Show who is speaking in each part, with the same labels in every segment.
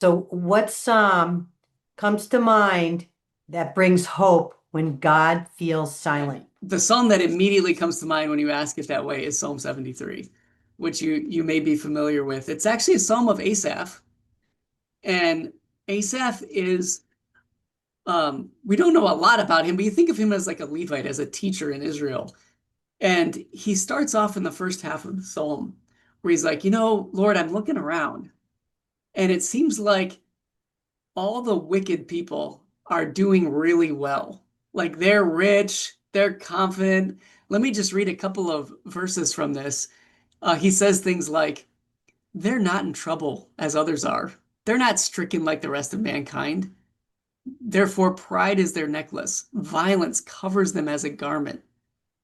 Speaker 1: So what psalm comes to mind that brings hope when God feels silent?
Speaker 2: The psalm that immediately comes to mind when you ask it that way is Psalm 73, which you may be familiar with. It's actually a psalm of Asaph, and Asaph is we don't know a lot about him, but you think of him as like a Levite, as a teacher in Israel. And he starts off in the first half of the psalm where he's like, Lord, I'm looking around, and it seems like all the wicked people are doing really well. Like they're rich, they're confident. Let me just read a couple of verses from this. He says things like, they're not in trouble as others are. They're not stricken like the rest of mankind. Therefore, pride is their necklace. Violence covers them as a garment.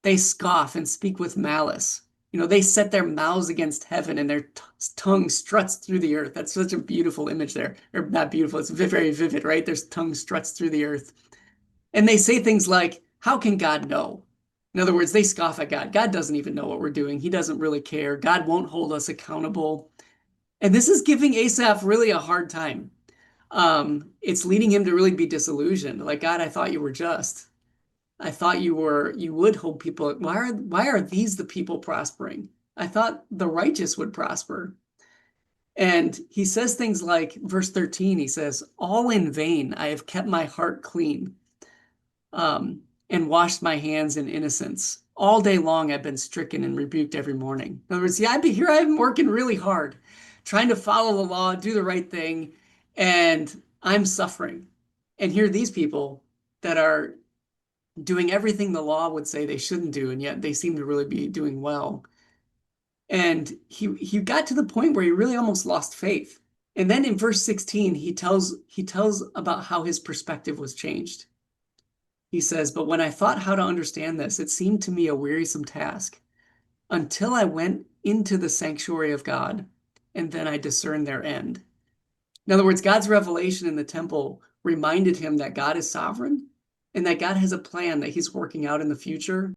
Speaker 2: They scoff and speak with malice. They set their mouths against heaven and their tongue struts through the earth. That's such a beautiful image there. Or not beautiful, it's very vivid, right? Their tongue struts through the earth. And they say things like, how can God know? In other words, they scoff at God. God doesn't even know what we're doing. He doesn't really care. God won't hold us accountable. And this is giving Asaph really a hard time. It's leading him to really be disillusioned. Like, God, I thought you were just. I thought you would hold people. Why are these the people prospering? I thought the righteous would prosper. And he says things like verse 13, he says, all in vain I have kept my heart clean, and washed my hands in innocence. All day long I've been stricken and rebuked every morning. In other words, yeah, I've been working really hard, trying to follow the law, do the right thing, and I'm suffering. And here are these people that are doing everything the law would say they shouldn't do, and yet they seem to really be doing well. And he got to the point where he really almost lost faith. And then in verse 16, he tells about how his perspective was changed. He says, but when I thought how to understand this, it seemed to me a wearisome task until I went into the sanctuary of God, and then I discerned their end. In other words, God's revelation in the temple reminded him that God is sovereign and that God has a plan that he's working out in the future.